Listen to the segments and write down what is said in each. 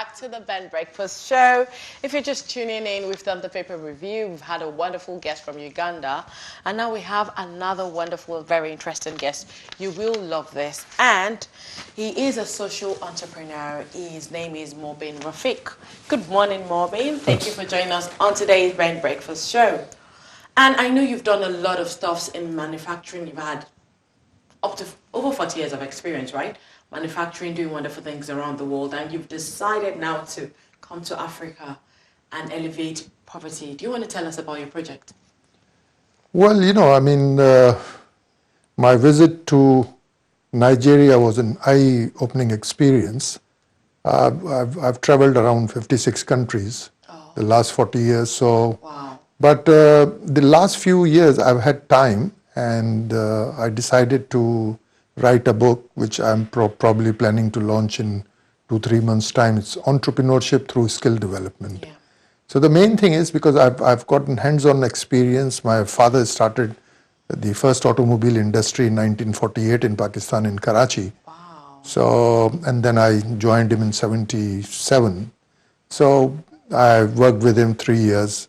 back to the Ben Breakfast Show. If you're just tuning in, we've done the paper review. We've had a wonderful guest from Uganda. And now we have another wonderful, very interesting guest. You will love this. And he is a social entrepreneur. His name is Mobin Rafiq. Good morning, Mobin. Thank you for joining us on today's Ben Breakfast Show. And I know you've done a lot of stuff in manufacturing. You've had up to over 40 years of experience, right? Manufacturing, doing wonderful things around the world, and you've decided now to come to Africa and elevate poverty. Do you want to tell us about your project? Well, my visit to Nigeria was an eye-opening experience. I've traveled around 56 countries the last 40 years. So, wow. But the last few years I've had time, and I decided to write a book which I'm probably planning to launch in 2-3 months' time. It's entrepreneurship through skill development. Yeah. So the main thing is because I've gotten hands-on experience. My father started the first automobile industry in 1948 in Pakistan, in Karachi. Wow. So, and then I joined him in 77. So I worked with him 3 years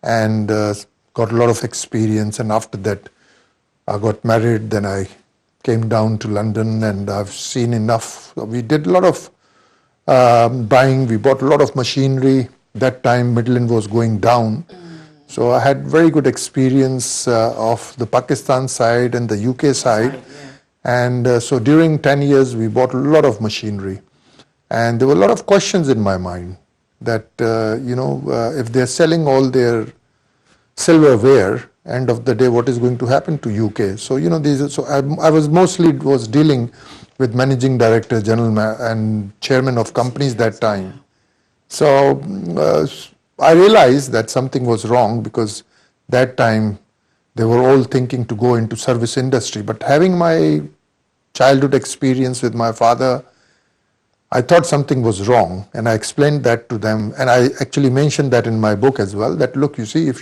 and got a lot of experience. And after that, I got married. Then I came down to London, and I've seen enough. We did a lot of buying. We bought a lot of machinery. That time, Midland was going down. So I had very good experience of the Pakistan side and the UK side. Yeah. And so during 10 years, we bought a lot of machinery. And there were a lot of questions in my mind that, if they're selling all their silverware, end of the day, what is going to happen to UK? So, I was mostly dealing with managing director, and chairman of companies that time. So I realized that something was wrong, because that time they were all thinking to go into service industry. But having my childhood experience with my father, I thought something was wrong, and I explained that to them. And I actually mentioned that in my book as well, that look, you see, it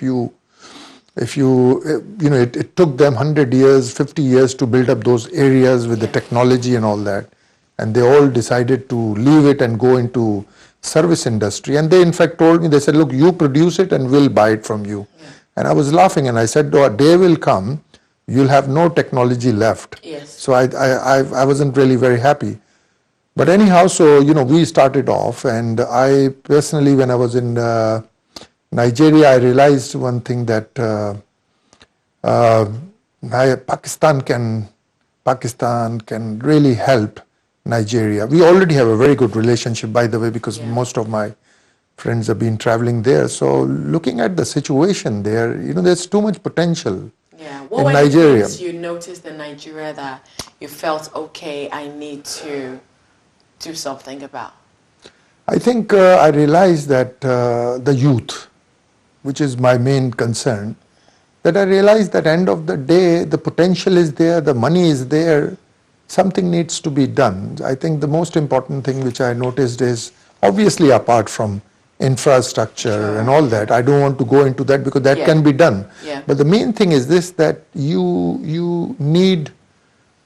took them 100 years, 50 years to build up those areas with the technology and all that. And they all decided to leave it and go into service industry. And they in fact told me, they said, look, you produce it and we'll buy it from you. Yeah. And I was laughing, and I said, no, a day will come, you'll have no technology left. Yes. So I wasn't really very happy. But anyhow, so, we started off, and I personally, when I was in Nigeria, I realized one thing, that Pakistan can really help Nigeria. We already have a very good relationship, by the way, because most of my friends have been traveling there. So looking at the situation there, there's too much potential What in Nigeria. What you noticed in Nigeria that you felt, okay, I need to do something about? I think I realized that the youth, which is my main concern, that I realized that end of the day, the potential is there, the money is there, something needs to be done. I think the most important thing which I noticed is, obviously apart from infrastructure and all that, I don't want to go into that because that can be done. Yeah. But the main thing is this, that you need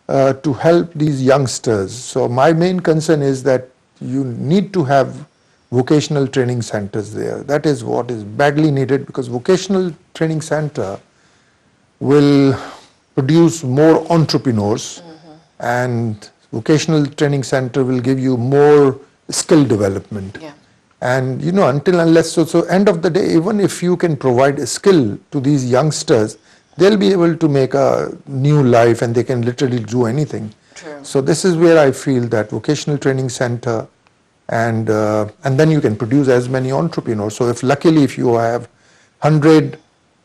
to help these youngsters. So my main concern is that you need to have vocational training centers there. That is what is badly needed, because vocational training center will produce more entrepreneurs, and vocational training center will give you more skill development. Yeah. And until unless, so end of the day, even if you can provide a skill to these youngsters, they'll be able to make a new life, and they can literally do anything. True. So this is where I feel that vocational training center, and then you can produce as many entrepreneurs. So if you have 100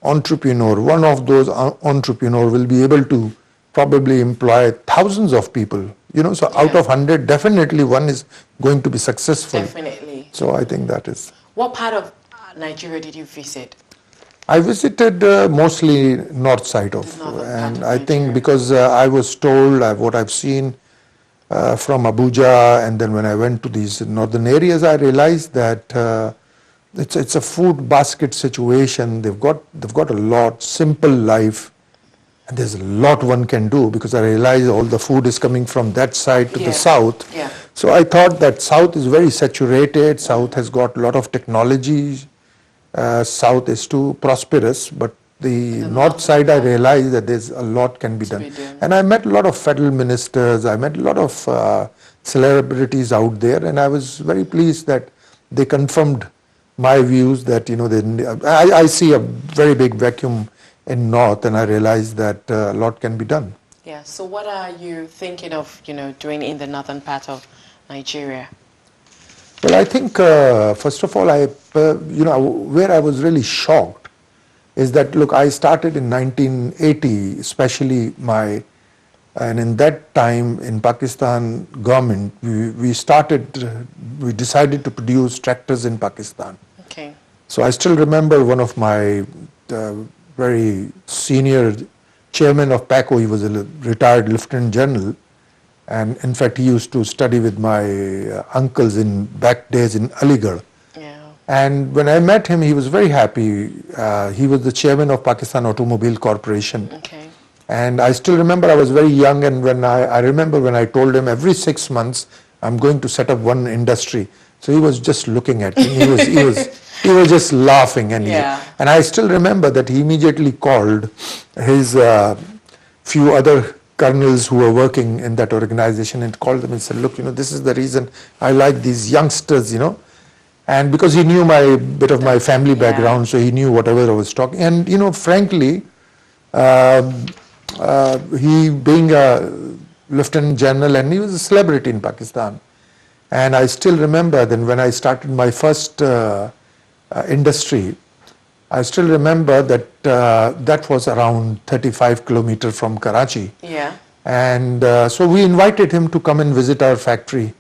entrepreneurs, one of those entrepreneurs will be able to probably employ thousands of people. So out of 100, definitely one is going to be successful. Definitely. So I think that is. What part of Nigeria did you visit? I visited mostly north side of, and I think because I was told what I've seen from Abuja, and then when I went to these northern areas, I realized that it's a food basket situation. They've got a lot simple life, and there's a lot one can do, because I realize all the food is coming from that side to the south. Yeah. So I thought that South is very saturated, South has got a lot of technology, South is too prosperous, but the north side I realized that there's a lot can be done. And I met a lot of federal ministers, I met a lot of celebrities out there, and I was very pleased that they confirmed my views that, I see a very big vacuum in north, and I realized that a lot can be done. Yeah, so what are you thinking of, doing in the northern part of Nigeria? Well, I think, first of all, where I was really shocked is that, look, I started in 1980, especially and in that time in Pakistan government, we decided to produce tractors in Pakistan. Okay. So I still remember one of my very senior chairman of PACO, he was a retired lieutenant general, and in fact he used to study with my uncles in back days in Aligarh. Yeah. And when I met him, he was very happy. He was the chairman of Pakistan Automobile Corporation. Okay. And I still remember I was very young, and when I remember when I told him every 6 months I'm going to set up one industry. So he was just looking at me. He was just laughing, and and I still remember that he immediately called his few other colonels who were working in that organization and called them and said, look, this is the reason I like these youngsters, and because he knew my bit of my family background, so he knew whatever I was talking. And frankly, he being a lieutenant general, and he was a celebrity in Pakistan. And I still remember then when I started my first industry, I still remember that that was around 35 kilometers from Karachi. Yeah. And so we invited him to come and visit our factory.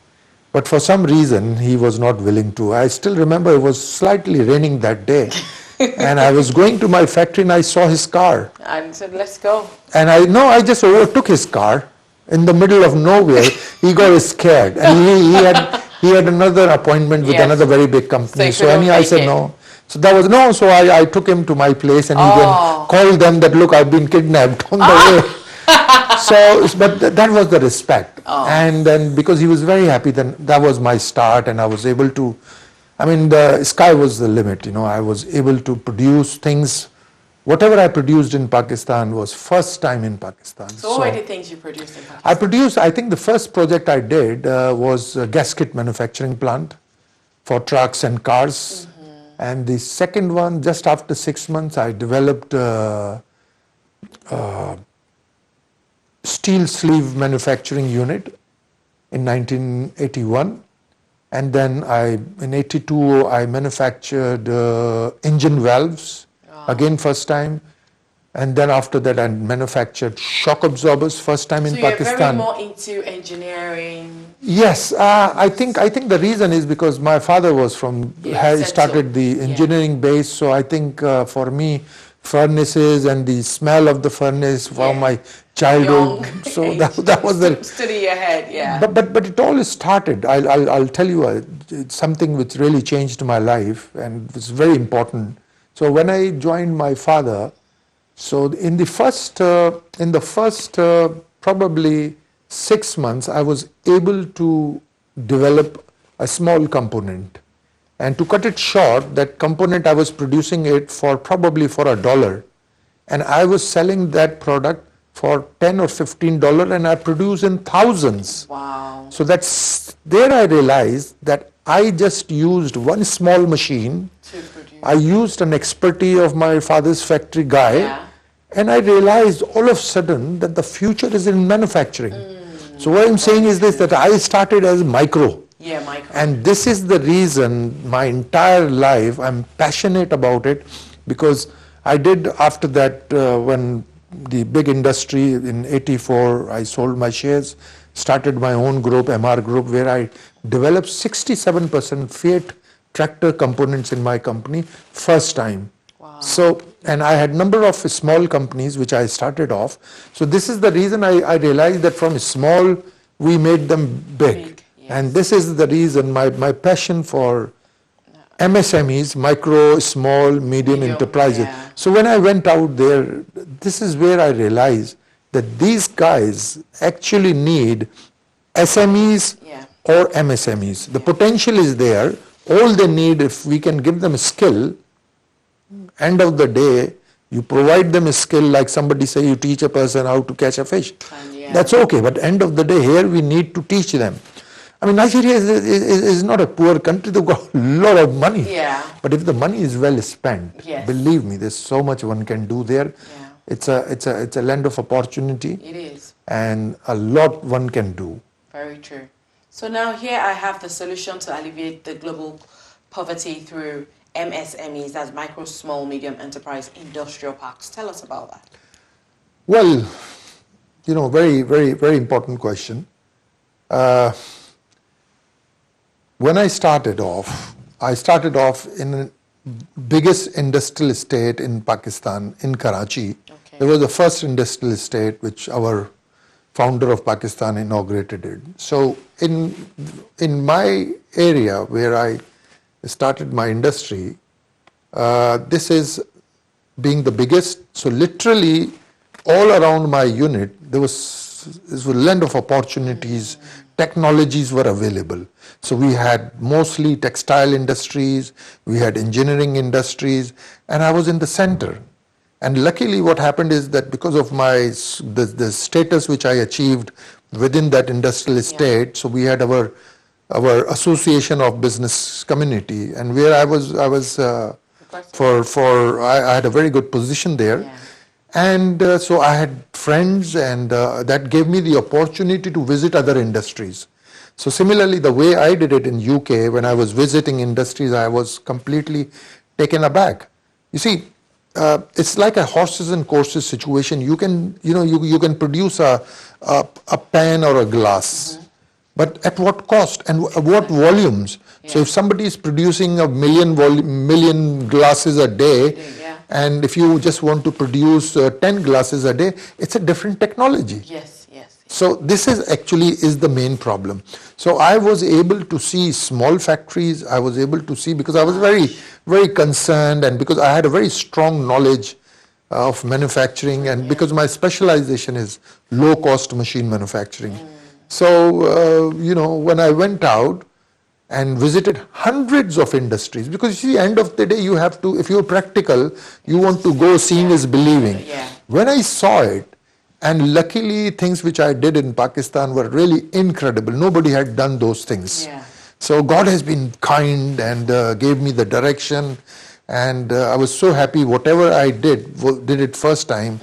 But for some reason, he was not willing to. I still remember it was slightly raining that day. And I was going to my factory and I saw his car. And said, let's go. And I just overtook his car in the middle of nowhere. He got scared. And he had another appointment with another very big company. So I said no. So that was no. So I took him to my place and he then called them that, look, I've been kidnapped on the way. But that was the respect. And then because he was very happy, then that was my start, and I was able to, the sky was the limit, I was able to produce things. Whatever I produced in Pakistan was first time in Pakistan. So what were the things you produced in Pakistan? I think the first project I did was a gasket manufacturing plant for trucks and cars. And the second one, just after 6 months, I developed steel sleeve manufacturing unit in 1981, and then in 82 I manufactured engine valves, again first time, and then after that I manufactured shock absorbers first time in Pakistan. So you're very more into engineering. Yes, I think the reason is because my father was started the engineering base, so I think for me furnaces and the smell of the furnace from my childhood, so that was the stood in your head, But it all started. I'll tell you it's something which really changed my life and was very important. So when I joined my father, so in the first probably 6 months, I was able to develop a small component. And to cut it short, that component I was producing it probably for $1, and I was selling that product for $10 or $15, and I produce in thousands. Wow. So there I realized that I just used one small machine. I used an expertise of my father's factory guy, and I realized all of a sudden that the future is in manufacturing. So what I'm saying is this, that I started as micro. And this is the reason my entire life I'm passionate about it, because I did after that when the big industry in 84, I sold my shares, started my own group, MR Group, where I developed 67% Fiat tractor components in my company first time. Wow. So, and I had number of small companies which I started off. So this is the reason I realized that from small we made them big. And this is the reason my passion for MSMEs, micro, small, medium enterprises. So when I went out there, this is where I realized that these guys actually need SMEs or MSMEs. The potential is there. All they need, if we can give them a skill, end of the day, you provide them a skill, like somebody say you teach a person how to catch a fish. That's okay, but end of the day, here we need to teach them. I mean, Nigeria is not a poor country. They've got a lot of money. Yeah. But if the money is well spent, yes. believe me, there's so much one can do there. Yeah. It's a land of opportunity. It is. And a lot one can do. Very true. So now here I have the solution to alleviate the global poverty through MSMEs, that's micro, small, medium enterprise industrial parks. Tell us about that. Well, very, very, very important question. When I started off in the biggest industrial estate in Pakistan, in Karachi. Okay. It was the first industrial estate which our founder of Pakistan inaugurated it. So in my area where I started my industry, this is being the biggest. So literally all around my unit, this was a land of opportunities. Technologies were available. So we had mostly textile industries, we had engineering industries, and I was in the center. And luckily what happened is that because of the status which I achieved within that industrial estate, so we had our association of business community, and where I had a very good position there. Yeah. And so I had friends, and that gave me the opportunity to visit other industries. So similarly, the way I did it in UK, when I was visiting industries, I was completely taken aback. You see, it's like a horses and courses situation. You can, you can produce a pen or a glass, but at what cost and what volumes? Yeah. So if somebody is producing a million glasses a day, and if you just want to produce 10 glasses a day, it's a different technology. Yes, yes. So this is the main problem. So I was able to see small factories. I was able to see, because I was very, very concerned, and because I had a very strong knowledge of manufacturing, and because my specialization is low-cost machine manufacturing. So, when I went out and visited hundreds of industries, because you see, end of the day, you have to, if you're practical, you want to go, seeing is believing. Yeah. When I saw it, and luckily things which I did in Pakistan were really incredible. Nobody had done those things. Yeah. So God has been kind and gave me the direction, and I was so happy. Whatever I did it first time,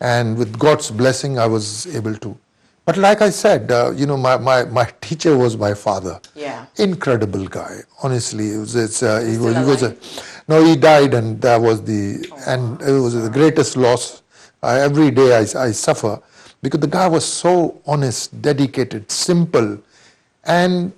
and with God's blessing, I was able to. But like I said, my teacher was my father. Yeah. Incredible guy. Honestly, he died, and that was and it was the greatest loss. Every day I suffer, because the guy was so honest, dedicated, simple. And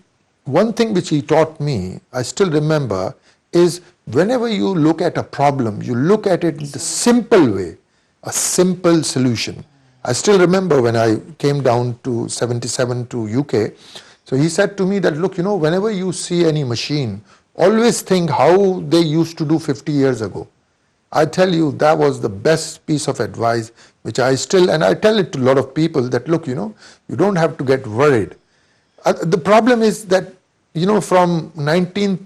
one thing which he taught me, I still remember, is whenever you look at a problem, you look at it in the simple way, a simple solution. I still remember when I came down to 77 to UK, so he said to me that, look, whenever you see any machine, always think how they used to do 50 years ago. I tell you, that was the best piece of advice, which I tell it to a lot of people, that look, you don't have to get worried. The problem is that, from 19th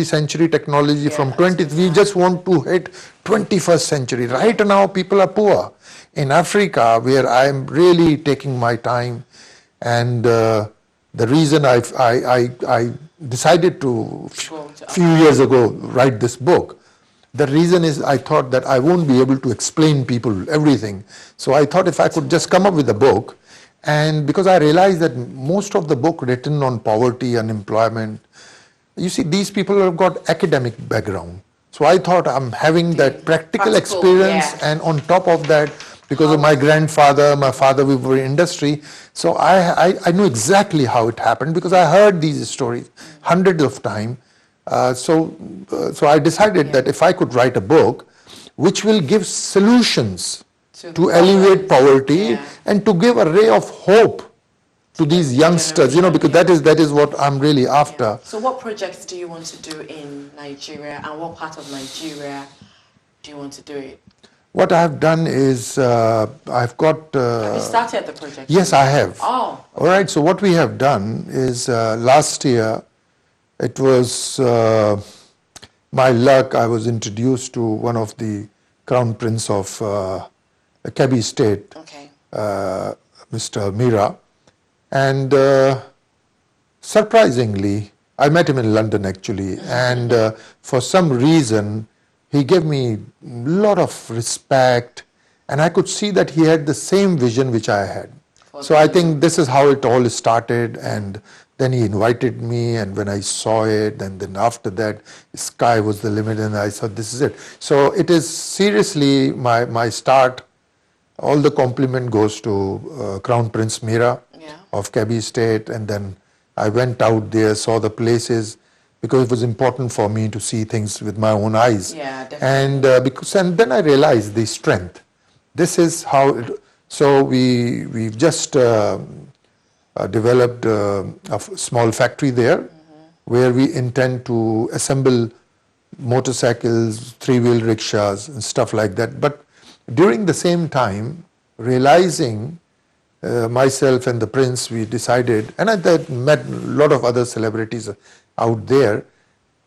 century technology, from 20th, we just want to hit 21st century. Right now, people are poor. In Africa, where I'm really taking my time, and the reason I decided to, a few years ago, write this book, the reason is I thought that I won't be able to explain people everything. So I thought if I could just come up with a book, and because I realized that most of the book written on poverty, unemployment, you see, these people have got academic background. So I thought I'm having that practical experience, and on top of that, because of my grandfather, my father, we were in industry. So I knew exactly how it happened, because I heard these stories hundreds of times. So I decided that if I could write a book which will give solutions to alleviate poverty, and to give a ray of hope to these youngsters, because that is what I'm really after. Yeah. So what projects do you want to do in Nigeria, and what part of Nigeria do you want to do it? What I've done is I've got... have you started the project? Yes, I have. Oh. Okay. All right, so what we have done is last year, it was my luck, I was introduced to one of the Crown Prince of Kebbi State, Okay. Mr. Mira, and surprisingly, I met him in London actually, and for some reason, he gave me a lot of respect, and I could see that he had the same vision which I had. So I think this is how it all started, and then he invited me, and when I saw it, and then after that, sky was the limit, and I thought, this is it. So it is seriously my start. All the compliment goes to Crown Prince Mira of Kebbi State, and then I went out there, saw the places, because it was important for me to see things with my own eyes. Yeah, definitely. And then I realized the strength. This is how it, so we've just developed a small factory there, where we intend to assemble motorcycles, three-wheel rickshaws and stuff like that. But during the same time, realizing myself and the prince, we decided, and I met a lot of other celebrities out there.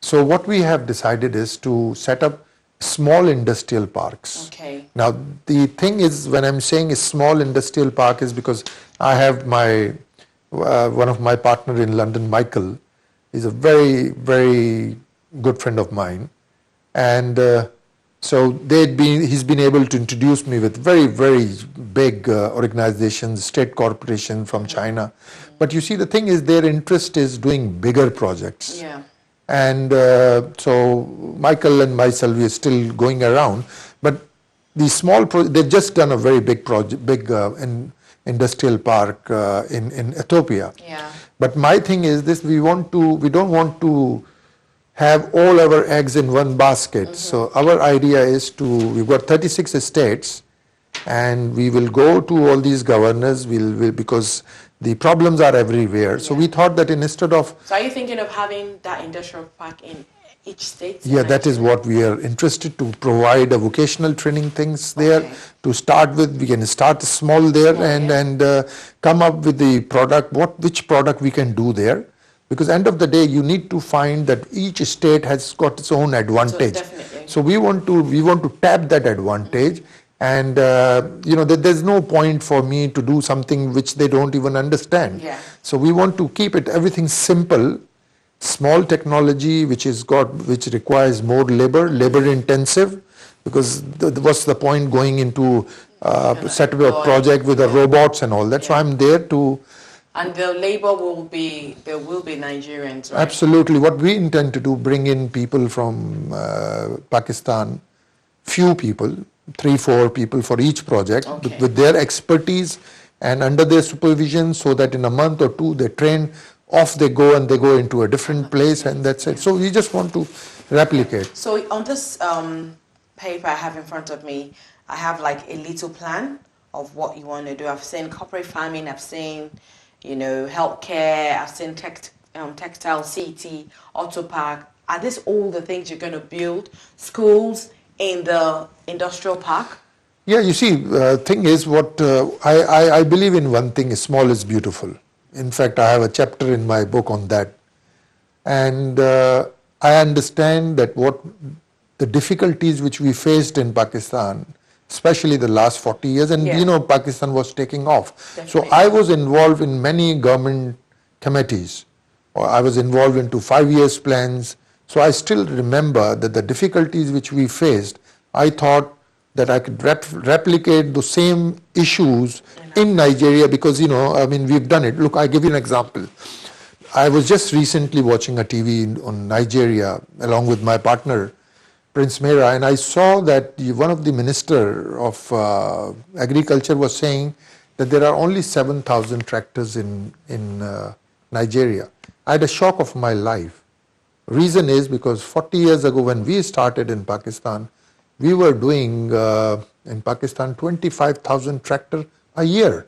So what we have decided is to set up small industrial parks. Okay. Now, the thing is, when I'm saying a small industrial park, is because I have my one of my partner in London, Michael, is a very, very good friend of mine, and so he's been able to introduce me with very, very big organizations, state corporation from China. But you see, the thing is, their interest is doing bigger projects. Yeah. And so Michael and myself, we are still going around. But the small, they've just done a very big project, industrial park in Ethiopia. Yeah. But my thing is this: we don't want to have all our eggs in one basket. So our idea is we've got 36 estates, and we will go to all these governors, because the problems are everywhere. Yeah. So we thought that instead of... So are you thinking of having that industrial park in each state? Yeah, that is what we are interested to provide, a vocational training things there. Okay. To start with, we can start small there and come up with the product, which product we can do there. Because end of the day, you need to find that each state has got its own advantage. So, definitely. So we want to tap that advantage, and there's no point for me to do something which they don't even understand. Yeah. So we want to keep everything simple, small technology which requires more labor intensive, because what's the point going into set up a project with the robots and all that. So I'm there to... And the labor will be Nigerians, right? Absolutely. What we intend to do, bring in people from Pakistan, few people, 3-4 people for each project, with their expertise and under their supervision, so that in a month or two they train, off they go, and they go into a different place, and that's it. So we just want to replicate. So on this paper I have in front of me, I have like a little plan of what you want to do. I've seen corporate farming, I've seen healthcare, I've seen textile, CT, auto park. Are these all the things you're going to build? Schools in the industrial park? Yeah, you see, thing is, what I believe in one thing: small is beautiful. In fact, I have a chapter in my book on that. And I understand that what the difficulties which we faced in Pakistan, especially the last 40 years, and Pakistan was taking off. Definitely. So I was involved in many government committees, or I was involved into 5 years plans. So I still remember that the difficulties which we faced, I thought that I could replicate the same issues in Nigeria, because we've done it. Look, I give you an example. I was just recently watching a TV on Nigeria along with my partner, Prince Mera, and I saw that one of the minister of agriculture was saying that there are only 7,000 tractors in Nigeria. I had a shock of my life. Reason is because 40 years ago when we started in Pakistan, we were doing in Pakistan 25,000 tractors a year.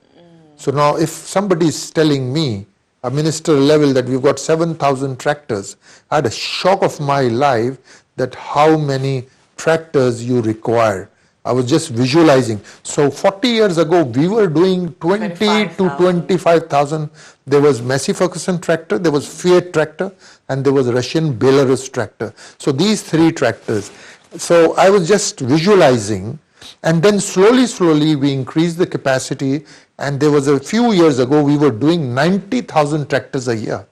So now if somebody is telling me, a minister level, that we've got 7,000 tractors, I had a shock of my life that how many tractors you require. I was just visualizing. So 40 years ago, we were doing 20 to 25,000. There was Massey Ferguson tractor, there was Fiat tractor, and there was Russian Belarus tractor. So these three tractors. So I was just visualizing, and then slowly we increased the capacity. And there was a few years ago, we were doing 90,000 tractors a year.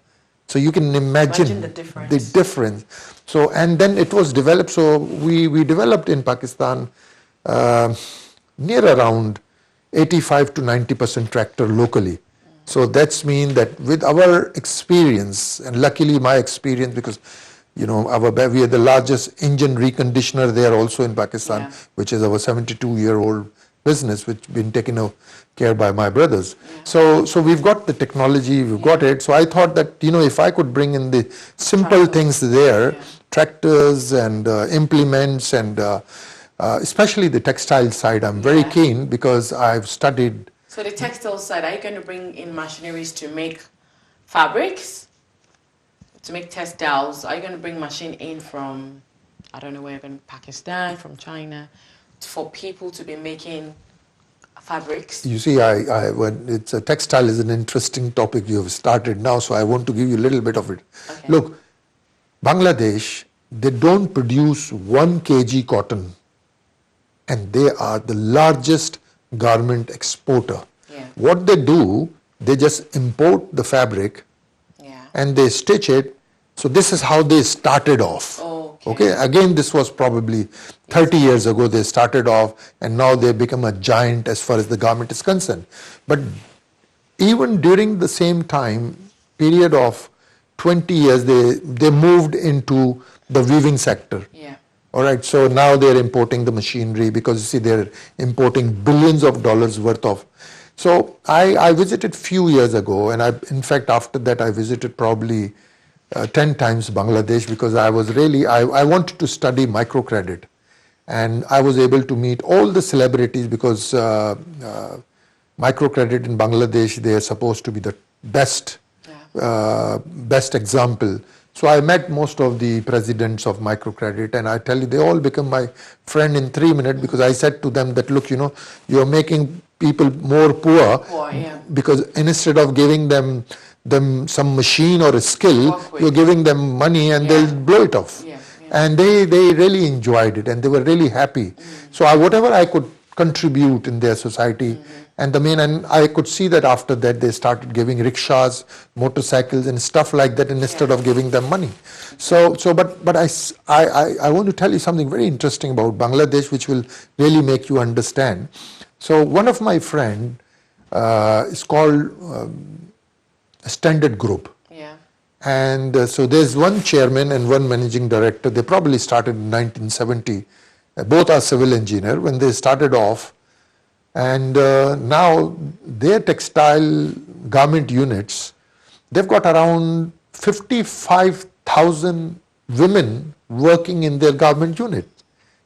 So you can imagine the difference. So, and then it was developed. So we developed in Pakistan near around 85 to 90% tractor locally. So that's mean that with our experience, and luckily my experience, because we are the largest engine reconditioner there also in Pakistan, which is our 72-year-old business, which been taken care by my brothers. So we've got the technology, we've got it. So I thought that, if I could bring in the simple things there, tractors and implements and especially the textile side, I'm very keen because I've studied. So the textile side, are you going to bring in machineries to make fabrics, to make textiles? Are you going to bring machine in from, I don't know where you're going, Pakistan, from China, for people to be making fabrics? You see, it's a textile is an interesting topic you have started now, so I want to give you a little bit of it. Okay. Look, Bangladesh, they don't produce 1 kg cotton, and they are the largest garment exporter. Yeah. What they do, they just import the fabric and they stitch it. So this is how they started off. Okay. Again, this was probably 30 years ago they started off, and now they become a giant as far as the garment is concerned. But even during the same time period of 20 years, they moved into the weaving sector. Yeah. All right, so now they're importing the machinery because you see they're importing billions of dollars worth of. So I visited few years ago, and in fact after that I visited probably 10 times Bangladesh, because I was really, I wanted to study microcredit, and I was able to meet all the celebrities because microcredit in Bangladesh, they are supposed to be the best example. So I met most of the presidents of microcredit, and I tell you, they all become my friend in 3 minutes, because I said to them that, look, you're making people more poor, because instead of giving them some machine or a skill, you're giving them money and they'll blow it off. And they really enjoyed it, and they were really happy. So whatever I could contribute in their society, and I could see that after that they started giving rickshaws, motorcycles and stuff like that, instead of giving them money. But I want to tell you something very interesting about Bangladesh, which will really make you understand. So one of my friend is called Standard Group. Yeah. And so there's one chairman and one managing director. They probably started in 1970. Both are civil engineer when they started off. And now their textile garment units, they've got around 55,000 women working in their garment unit.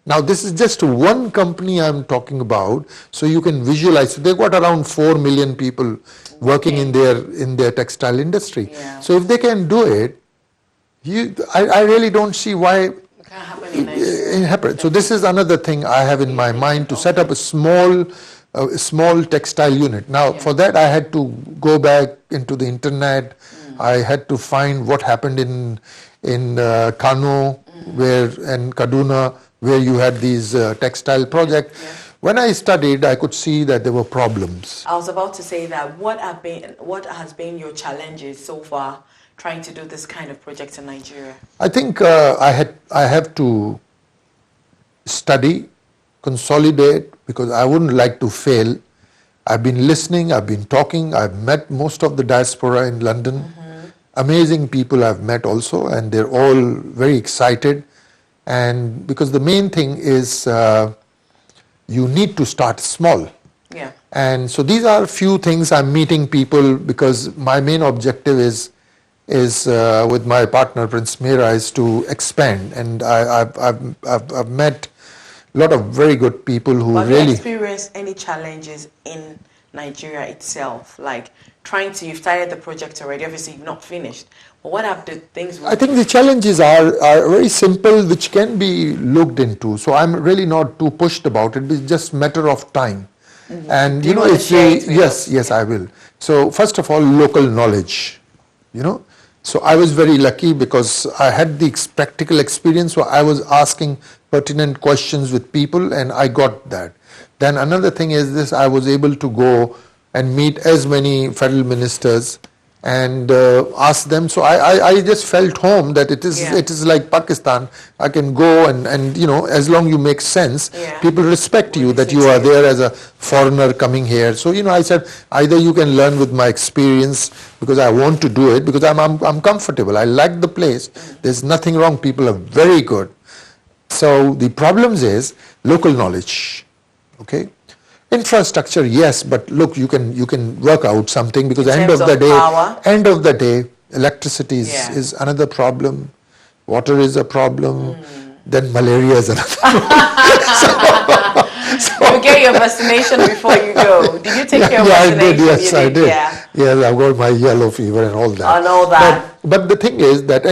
Now this is just one company I'm talking about, so you can visualize. So they've got around 4 million people working in their textile industry. Yeah. So if they can do it, I really don't see why it can't happen. So this is another thing I have in my mind, to set up a small textile unit. Now for that I had to go back into the internet. I had to find what happened in Kano and Kaduna, where you had these textile projects. Yeah. When I studied, I could see that there were problems. I was about to say that. What has been your challenges so far trying to do this kind of project in Nigeria? I think I have to study, consolidate, because I wouldn't like to fail. I've been listening, I've been talking, I've met most of the diaspora in London. Amazing people I've met also, and they're all very excited. And because the main thing is you need to start small. Yeah. And so these are few things. I'm meeting people because my main objective is with my partner Prince Mera is to expand. And I've met a lot of very good people who Have really. you experienced any challenges in Nigeria itself? Like trying to, you've started the project already, obviously you've not finished. But what are the things? I think the challenges are very simple, which can be looked into. So I'm really not too pushed about it. It's just matter of time. And Do you want to share it with us? yes, I will. So first of all, local knowledge, So I was very lucky because I had the practical experience. So I was asking pertinent questions with people, and I got that. Then another thing is this: I was able to go and meet as many federal ministers and ask them. So I just felt home that it is like Pakistan. I can go and as long you make sense, people respect you that you are there as a foreigner coming here. So I said either you can learn with my experience because I want to do it because I'm comfortable. I like the place. There's nothing wrong. People are very good. So the problems is local knowledge. Okay. Infrastructure, yes, but look, you can work out something because end of the day, electricity is another problem, water is a problem, then malaria is another problem. You get your vaccination before you go. Did you take your vaccination? Yes, I did. Yeah. Yes, I've got my yellow fever and all that. And all that. But the thing is that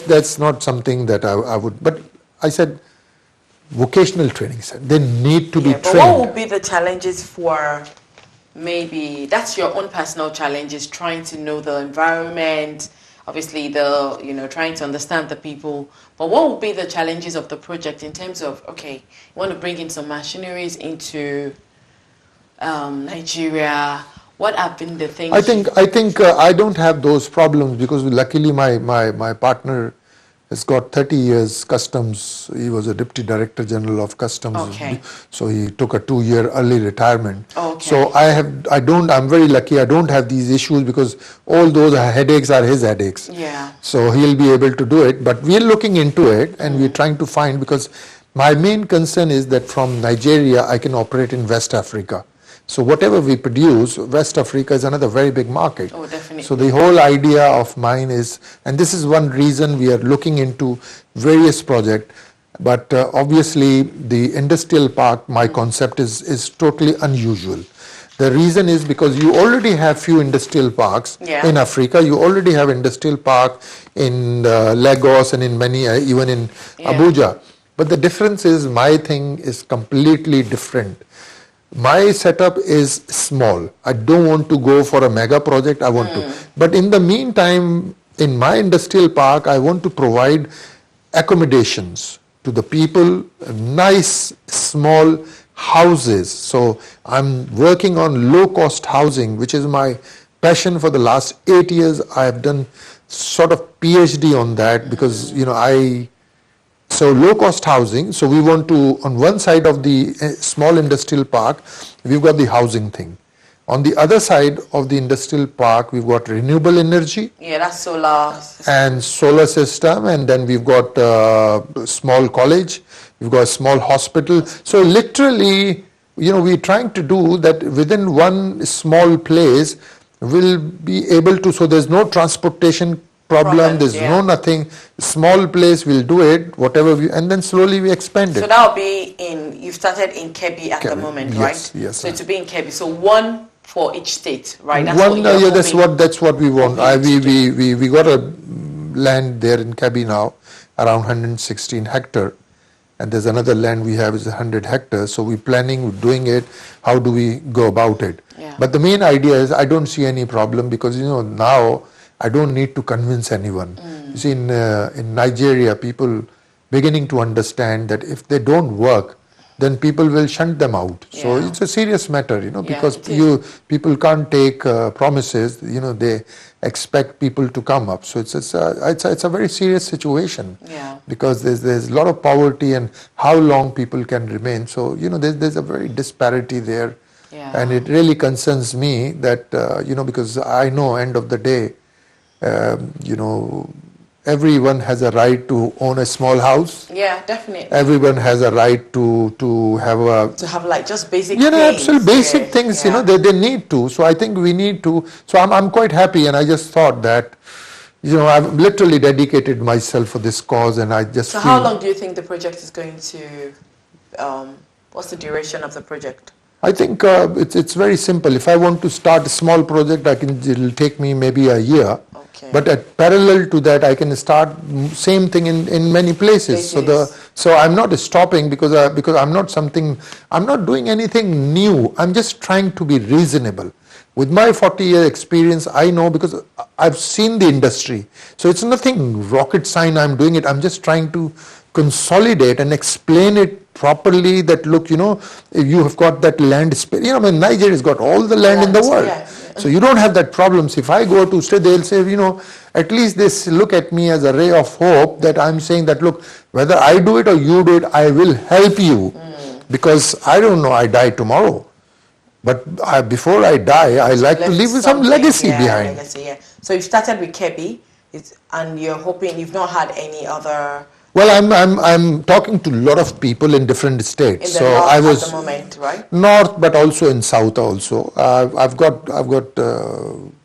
that's not something that I would. But I said. Vocational training center. They need to be trained. But what would be the challenges for maybe that's your own personal challenges, trying to know the environment, obviously trying to understand the people. But what would be the challenges of the project in terms of you want to bring in some machineries into Nigeria? What have been the things? I think I don't have those problems because luckily my partner has got 30 years customs. He was a deputy director general of customs. Okay. So he took a 2-year early retirement. Okay. So I'm very lucky. I don't have these issues because all those headaches are his headaches. Yeah. So he'll be able to do it. But we're looking into it and we're trying to find, because my main concern is that from Nigeria, I can operate in West Africa. So whatever we produce, West Africa is another very big market. Oh, definitely. So the whole idea of mine is, and this is one reason we are looking into various projects, but obviously the industrial park, my concept is totally unusual. The reason is because you already have few industrial parks in Africa. You already have industrial park in Lagos and in many, even in Abuja. But the difference is my thing is completely different. My setup is small. I don't want to go for a mega project. I want to. But in the meantime, in my industrial park, I want to provide accommodations to the people, nice, small houses. So I'm working on low-cost housing, which is my passion for the last 8 years. I have done sort of PhD on that because, so low-cost housing, so we want to, on one side of the small industrial park, we've got the housing thing. On the other side of the industrial park, we've got renewable energy. Yeah, that's solar. And solar system, and then we've got a small college, we've got a small hospital. So literally, we're trying to do that within one small place, we'll be able to, so there's no transportation problem, there's no nothing, small place, we'll do it, whatever and then slowly we expand it. So that'll be you've started in Kebbi at the moment, right? Yes. So to be in Kebbi, so one for each state, right? That's what we want. We got a land there in Kebbi now, around 116 hectare, and there's another land we have is 100 hectares. So we're planning, we're doing it. How do we go about it? Yeah. But the main idea is I don't see any problem because now I don't need to convince anyone. You see, in Nigeria, people beginning to understand that if they don't work, then people will shunt them out. So it's a serious matter, because people can't take promises. They expect people to come up. So it's a very serious situation. Yeah. Because there's a lot of poverty and how long people can remain. So there's a very disparity there, and it really concerns me that because I know end of the day. Everyone has a right to own a small house. Yeah, definitely. Everyone has a right to have like just basic things. Absolute basic things, they need to. So I think we need to. So I'm quite happy, and I just thought that, I've literally dedicated myself for this cause, and I just. So how long do you think the project is going to? What's the duration of the project? I think it's very simple. If I want to start a small project, it'll take me maybe a year. Okay. But parallel to that, I can start same thing in many places. So I'm not stopping because I'm not doing anything new. I'm just trying to be reasonable. With my 40-year experience, I know because I've seen the industry. So it's nothing rocket science I'm doing it. I'm just trying to consolidate and explain it properly that, look, you have got that land space. Nigeria's got all the land in the world. Yeah. So you don't have that problems. If I go to stay, they'll say, at least they look at me as a ray of hope that I'm saying that, look, whether I do it or you do it, I will help you. Because I don't know, I die tomorrow. But before I die, I like to leave some legacy behind. So you started with Kebi, and you're hoping you've not had any other. Well, I'm talking to a lot of people in different states. In the north I was at the moment, right? North, but also in south also. I've got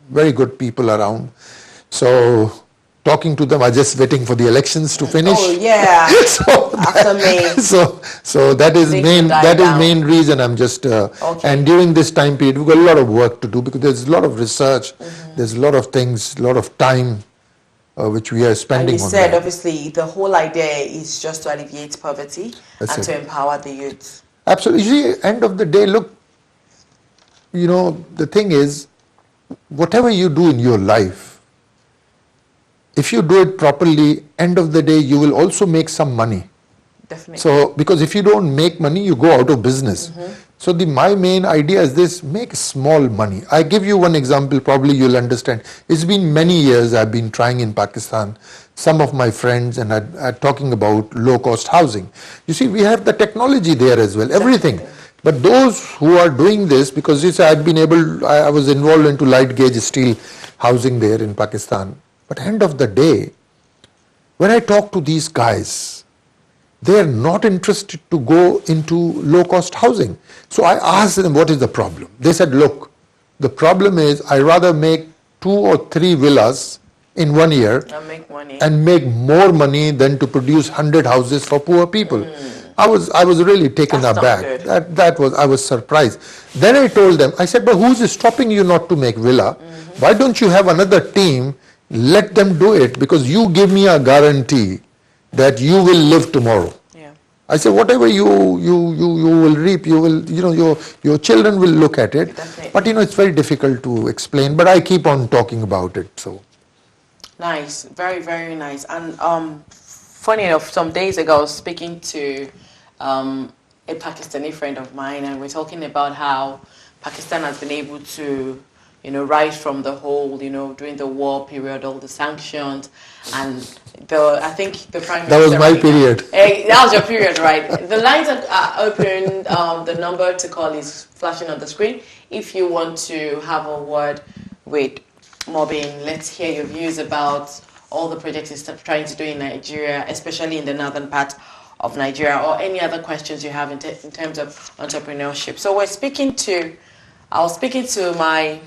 very good people around. So talking to them, I'm just waiting for the elections to finish. Oh yeah. After May. So that is main reason I'm just and during this time period we've got a lot of work to do because there's a lot of research, there's a lot of things, a lot of time which we are spending on. And you said obviously the whole idea is just to alleviate poverty and to empower the youth. Absolutely. You see, end of the day, look, the thing is, whatever you do in your life, if you do it properly, end of the day, you will also make some money. Definitely. So, because if you don't make money, you go out of business. So my main idea is this: make small money. I give you one example, probably you'll understand. It's been many years I've been trying in Pakistan. Some of my friends and are talking about low-cost housing. You see, we have the technology there as well, everything. But those who are doing this, because you say I was involved into light gauge steel housing there in Pakistan. But end of the day, when I talk to these guys, they are not interested to go into low-cost housing. So I asked them, what is the problem? They said, look, the problem is I rather make 2 or 3 villas in 1 year and make more money than to produce 100 houses for poor people. I was really taken aback. I was surprised. Then I told them, I said, but who's stopping you not to make villa? Why don't you have another team? Let them do it, because you give me a guarantee that you will live tomorrow. Yeah. I said, whatever you will reap, your children will look at it. Definitely. But it's very difficult to explain. But I keep on talking about it. So nice, very very nice. And funny enough, some days ago I was speaking to a Pakistani friend of mine, and we're talking about how Pakistan has been able to right from the whole, during the war period, all the sanctions, and I think the Prime Minister... That was my period. That was your period, right? The lines are open. The number to call is flashing on the screen. If you want to have a word with Mobin, let's hear your views about all the projects he's trying to do in Nigeria, especially in the northern part of Nigeria, or any other questions you have in terms of entrepreneurship. So I was speaking to my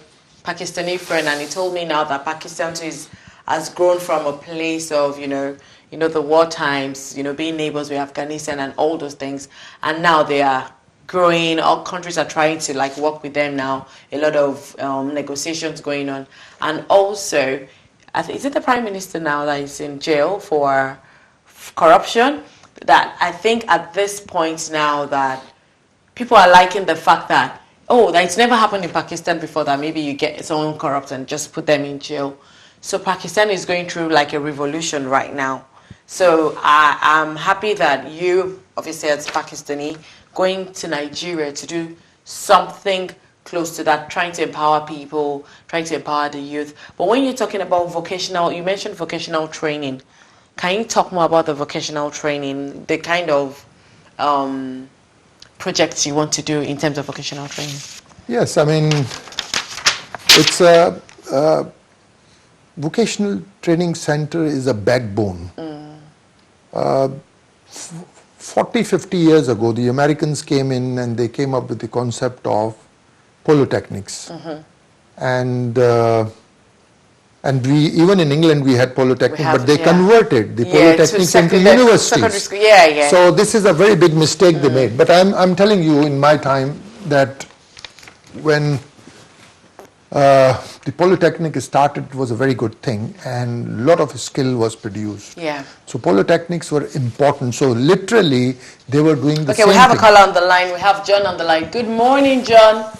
Pakistani friend, and he told me now that Pakistan has grown from a place of the war times, being neighbors with Afghanistan and all those things, and now they are growing. All countries are trying to work with them now. A lot of negotiations going on, and also, is it the Prime Minister now that is in jail for corruption? That I think at this point now that people are liking the fact that it's never happened in Pakistan before, that maybe you get someone corrupt and just put them in jail. So Pakistan is going through a revolution right now. So I'm happy that you, obviously as Pakistani, going to Nigeria to do something close to that, trying to empower people, trying to empower the youth. But when you're talking about you mentioned vocational training. Can you talk more about the vocational training, the kind of projects you want to do in terms of vocational training? Yes, I mean, it's vocational training center is a backbone. 40, 50 years ago, the Americans came in and they came up with the concept of polytechnics. And we, even in England, we had polytechnic, but they converted the polytechnics into universities. Yeah. So this is a very big mistake they made. But I'm telling you, in my time, that when the Polytechnic started, it was a very good thing, and a lot of skill was produced. Yeah. So Polytechnics were important. So literally, they were doing the same thing. Okay, we have a caller on the line. We have John on the line. Good morning, John.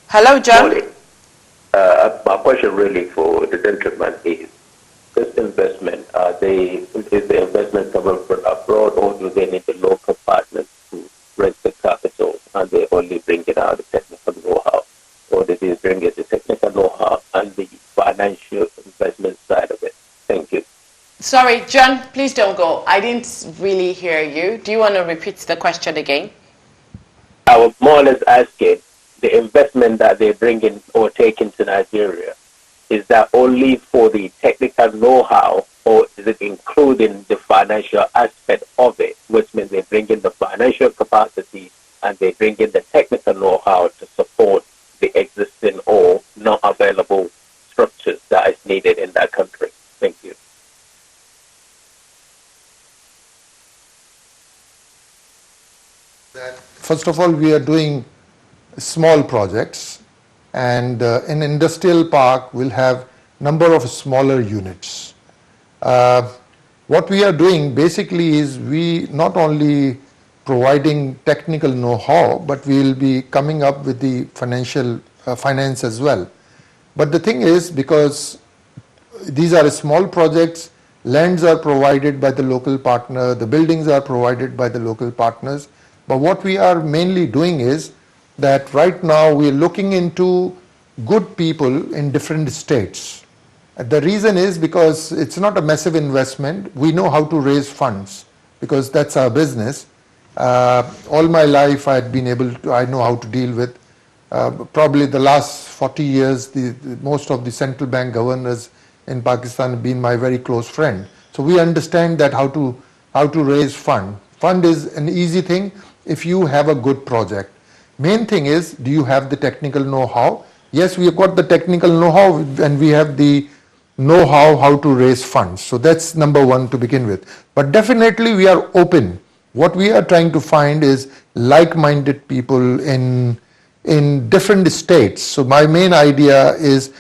Hello, John. Morning. My question really for the gentleman is, this investment, is the investment coming from abroad, or do they need the local partners to raise the capital and they only bring it out the technical know-how, or do they bring it the technical know-how and the financial investment side of it? Thank you. Sorry, John, please don't go. I didn't really hear you. Do you want to repeat the question again? I was more or less asking, the investment that they bring in or take into Nigeria, is that only for the technical know-how, or is it including the financial aspect of it, which means they bring in the financial capacity and they bring in the technical know-how to support the existing or not available structures that is needed in that country? Thank you. First of all, we are doing small projects, and in industrial park we'll have number of smaller units. What we are doing basically is we not only providing technical know-how, but we will be coming up with the finance as well. But the thing is, because these are small projects, lands are provided by the local partner, the buildings are provided by the local partners. But what we are mainly doing is that right now we are looking into good people in different states. The reason is because it's not a massive investment. We know how to raise funds because that's our business. All my life I know how to deal with. Probably the last 40 years, most of the central bank governors in Pakistan have been my very close friend. So we understand that how to raise fund. Fund is an easy thing if you have a good project. Main thing is, do you have the technical know-how? Yes, we have got the technical know-how and we have the know-how to raise funds. So that's number one to begin with. But definitely we are open. What we are trying to find is like-minded people in different states. So my main idea is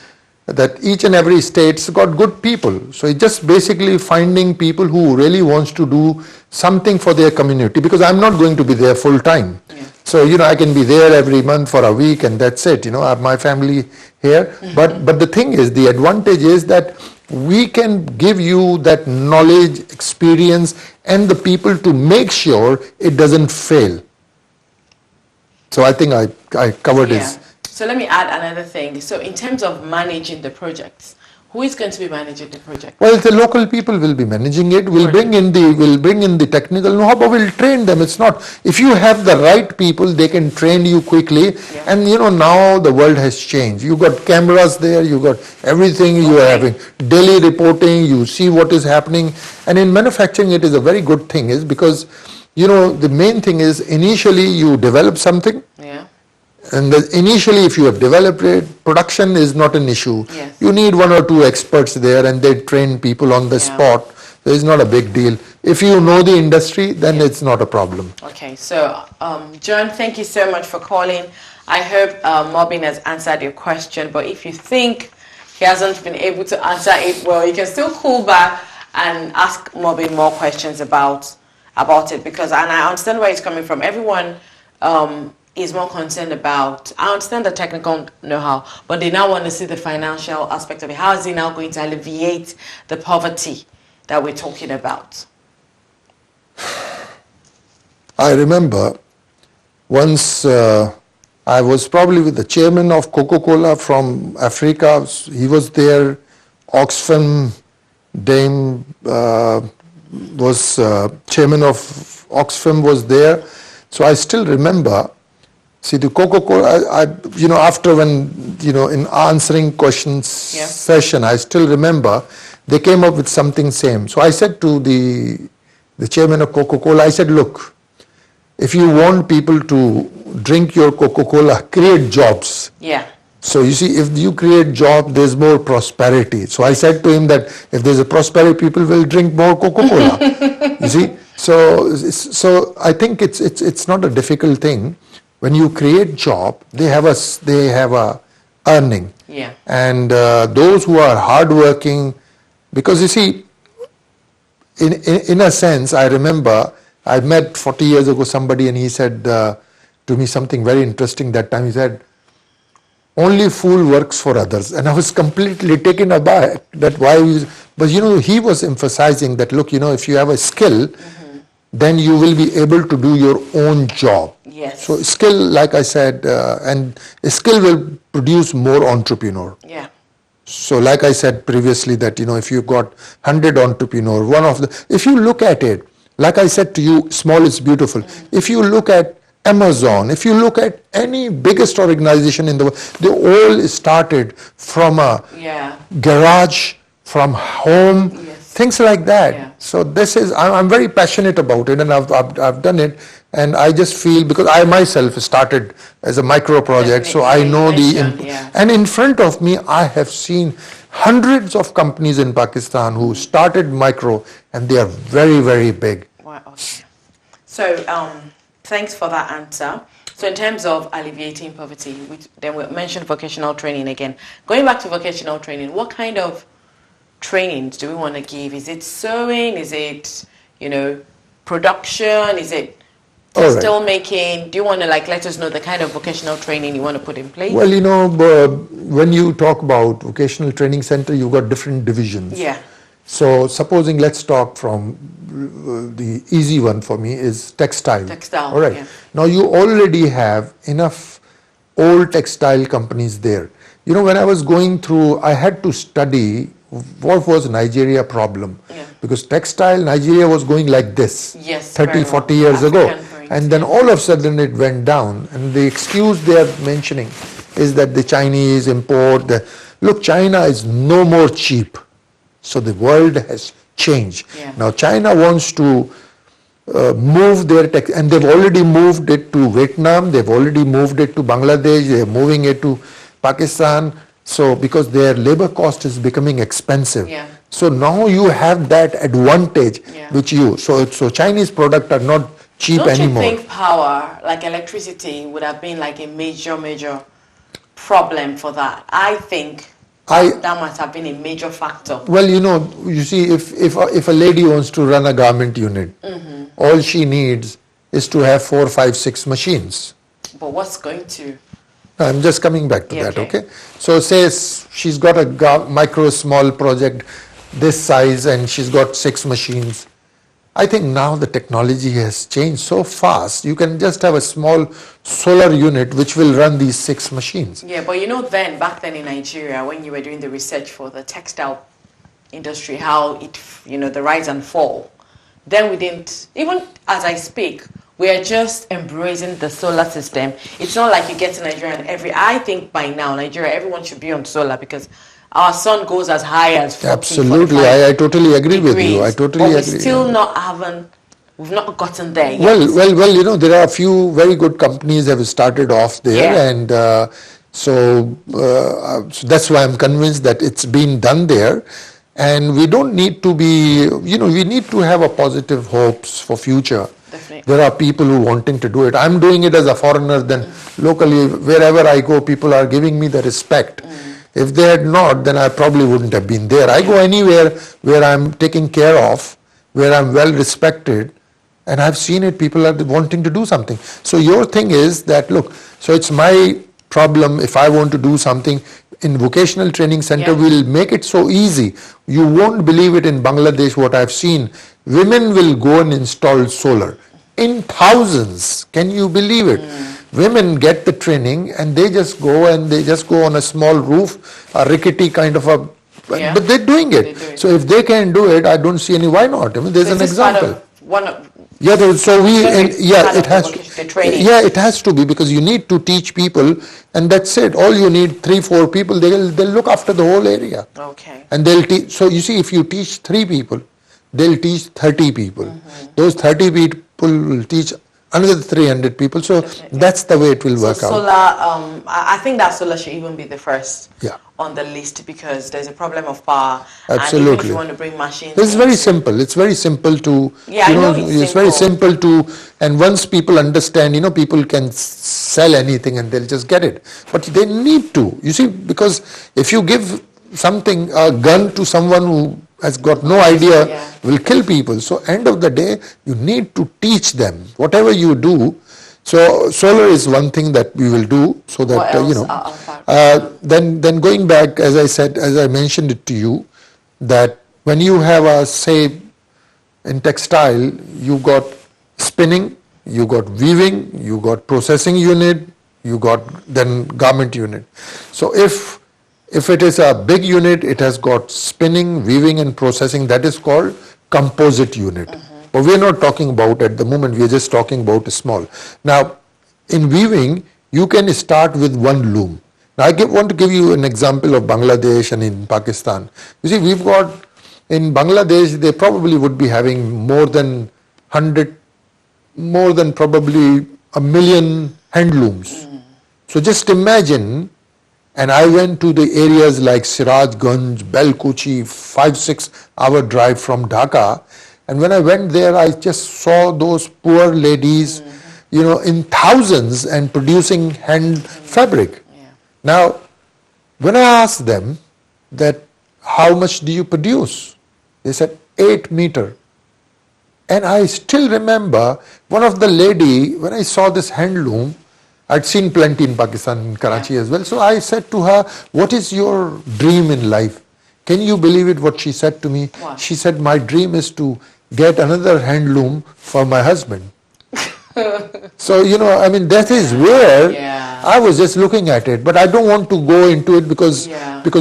that each and every state's got good people. So it's just basically finding people who really wants to do something for their community, because I'm not going to be there full time. Yeah. So, I can be there every month for a week and that's it. I have my family here. Mm-hmm. But the thing is, the advantage is that we can give you that knowledge, experience, and the people to make sure it doesn't fail. So I think I covered this. So let me add another thing. So in terms of managing the projects, who is going to be managing the project? Well, the local people will be managing it. We'll bring in the technical know-how, but we'll train them. It's not, if you have the right people, they can train you quickly. Yeah. And now the world has changed. You got cameras there, you got everything. Okay. You are having daily reporting. You see what is happening. And in manufacturing, it is a very good thing, is because the main thing is initially you develop something. Yeah. And initially, if you have developed it, production is not an issue. Yes. You need one or two experts there and they train people on the spot. So it's not a big deal. If you know the industry, then it's not a problem. Okay, so John, thank you so much for calling. I hope Mobin has answered your question, but if you think he hasn't been able to answer it well, you can still call back and ask Mobin more questions about it, because, and I understand where he's coming from. Everyone is more concerned about, I understand the technical know-how, but they now want to see the financial aspect of it. How is he now going to alleviate the poverty that we're talking about? I remember once I was probably with the chairman of Coca-Cola from Africa. He was there. Oxfam Dame was chairman of Oxfam was there. So I still remember. See, the Coca-Cola, after when, in answering questions session, I still remember they came up with something same. So I said to the chairman of Coca-Cola, I said, look, if you want people to drink your Coca-Cola, create jobs. Yeah. So you see, if you create jobs, there's more prosperity. So I said to him that if there's a prosperity, people will drink more Coca-Cola. You see? So I think it's not a difficult thing. When you create job, they have a earning. Yeah. And those who are hardworking, because you see, in a sense, I remember I met 40 years ago somebody and he said to me something very interesting that time. He said, only fool works for others. And I was completely taken aback that but he was emphasizing that, look, if you have a skill, then you will be able to do your own job. Yes. So skill, like I said, and skill will produce more entrepreneur. Yeah. So like I said previously that, if you got 100 entrepreneur, if you look at it, like I said to you, small is beautiful. If you look at Amazon, if you look at any biggest organization in the world, they all started from a garage, from home, things like that. Yeah. So I'm very passionate about it, and I've done it, and I just feel, because I myself started as a micro project, so I know and in front of me I have seen hundreds of companies in Pakistan who started micro, and they are very, very big. Wow. Okay. So thanks for that answer. So in terms of alleviating poverty, then we mentioned vocational training again. Going back to vocational training, what kind of trainings do we want to give? Is it sewing? Is it, production? Is it textile making? Do you want to let us know the kind of vocational training you want to put in place? Well, when you talk about vocational training center, you've got different divisions. Yeah. So supposing, let's talk from the easy one for me is textile. Textile. All right. Yeah. Now you already have enough old textile companies there. When I was going through, I had to study what was Nigeria problem. Yeah. Because textile, Nigeria was going like this 30, 40 years ago. And then all of a sudden it went down. And the excuse they are mentioning is that the Chinese import. Look, China is no more cheap. So the world has changed. Yeah. Now China wants to move their tech, and they've already moved it to Vietnam, they've already moved it to Bangladesh, they're moving it to Pakistan. So because their labor cost is becoming expensive. Yeah. So now you have that advantage, which so Chinese products are not cheap anymore. Don't you think power, like electricity, would have been like a major problem for that? I think that must have been a major factor. Well, you see, if a lady wants to run a garment unit, all she needs is to have 4, 5, 6 machines. But what's going to? I'm just coming back to that, okay? So say she's got a micro small project this size and she's got 6 machines. I think now the technology has changed so fast, you can just have a small solar unit which will run these 6 machines. Yeah, but back then in Nigeria, when you were doing the research for the textile industry, how it, the rise and fall, then we didn't, even as I speak, we are just embracing the solar system. It's not like you get to Nigeria and I think by now, Nigeria, everyone should be on solar because our sun goes as high as 40, absolutely, I totally agree with you. I totally agree. But we still we've not gotten there yet. Well, there are a few very good companies that have started off there, and so that's why I'm convinced that it's been done there. And we don't need to be, we need to have a positive hopes for future. Definitely. There are people who wanting to do it. I'm doing it as a foreigner, then locally, wherever I go, people are giving me the respect. If they had not, then I probably wouldn't have been there. I go anywhere where I'm taken care of, where I'm well respected, and I've seen it, people are wanting to do something. So your thing is that, look, so it's my problem if I want to do something in vocational training center, we'll make it so easy. You won't believe it in Bangladesh what I've seen. Women will go and install solar in thousands. Can you believe it? Women get the training and they just go on a small roof, a rickety kind of a, but they're doing it. So if they can do it, I don't see any, why not? I mean, there's an example. It has to be, because you need to teach people, and that's it. All you need 3, 4 people. They'll look after the whole area. Okay. And they'll teach. So you see, if you teach 3 people, they'll teach 30 people. Those 30 people will teach another 300 people. So Definitely. that's the way it will work out. Solar, I think that solar should even be the first on the list, because there's a problem of power. And even if you Absolutely. want to bring machines It's very into, simple. It's very simple to, yeah, you I know it's very simple to, and once people understand, people can sell anything and they'll just get it. But they need to, you see, because if you give something, a gun to someone who has got no idea, will kill people. So end of the day, you need to teach them, whatever you do. So solar is one thing that we will do, so that, then going back, as I said, as I mentioned it to you, that when you have a, say, in textile, you got spinning, you got weaving, you got processing unit, you got then garment unit. So if it is a big unit, it has got spinning, weaving and processing, that is called composite unit. But we are not talking about at the moment, we are just talking about a small. Now, in weaving, you can start with one loom. Now, I want to give you an example of Bangladesh and in Pakistan. You see, we've got, in Bangladesh, they probably would be having more than probably a million handlooms. So just imagine, and I went to the areas like Sirajganj, Belkuchi, 5-6 hour drive from Dhaka, and when I went there, I just saw those poor ladies, in thousands and producing hand fabric. Now, when I asked them that how much do you produce, they said 8 meter. And I still remember one of the lady, when I saw this handloom, I'd seen plenty in Pakistan, in Karachi as well. So I said to her, what is your dream in life? Can you believe it, what she said to me? What? She said, my dream is to get another handloom for my husband. So, that is where I was just looking at it. But I don't want to go into it because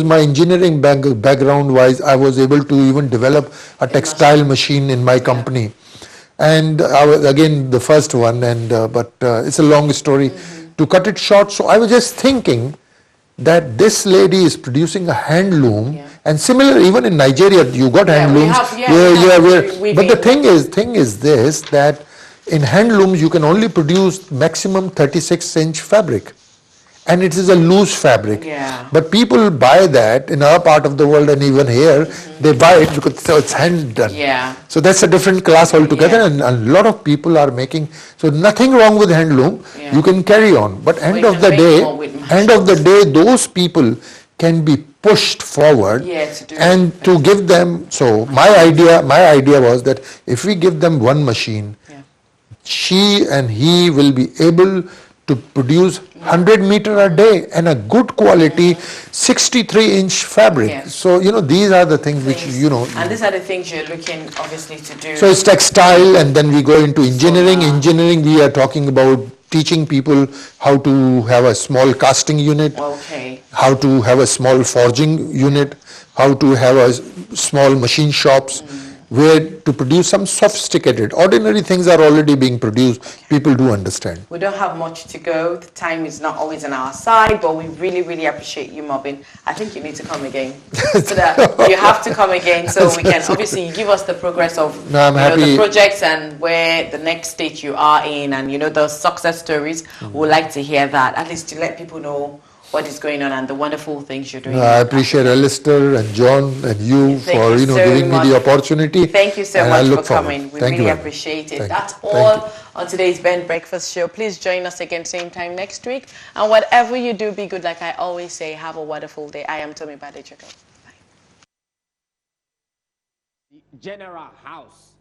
my engineering background wise, I was able to even develop a textile machine in my company. And I was again the first one, but it's a long story. To cut it short, so I was just thinking that this lady is producing a handloom, and similar even in Nigeria, you got handlooms. But the thing is this, that in handlooms you can only produce maximum 36-inch fabric. And it is a loose fabric. But people buy that in our part of the world, and even here, they buy it because it's hand done. So that's a different class altogether, and a lot of people are making, so nothing wrong with handloom, you can carry on. But end of the day, those people can be pushed forward and to give them, so my idea was that if we give them one machine, she and he will be able to produce 100 meter a day and a good quality 63-inch fabric. So, these are the things which, And these are the things you're looking, obviously, to do. So it's textile, and then we go into engineering. Engineering, we are talking about teaching people how to have a small casting unit, how to have a small forging unit, how to have a small machine shops, where to produce some sophisticated, ordinary things are already being produced. People do understand. We don't have much to go. The time is not always on our side, but we really, really appreciate you, Mobin. I think you need to come again. So that you have to come again, so we can obviously give us the progress of the projects and where the next stage you are in, and the success stories. We'd like to hear that, at least to let people know what is going on and the wonderful things you're doing. I appreciate Alistair and John and you for giving me the opportunity. Thank you so much for coming. We really appreciate it. That's all on today's Ben Breakfast Show. Please join us again same time next week. And whatever you do, be good. Like I always say, have a wonderful day. I am Tommy Badejoko. General House.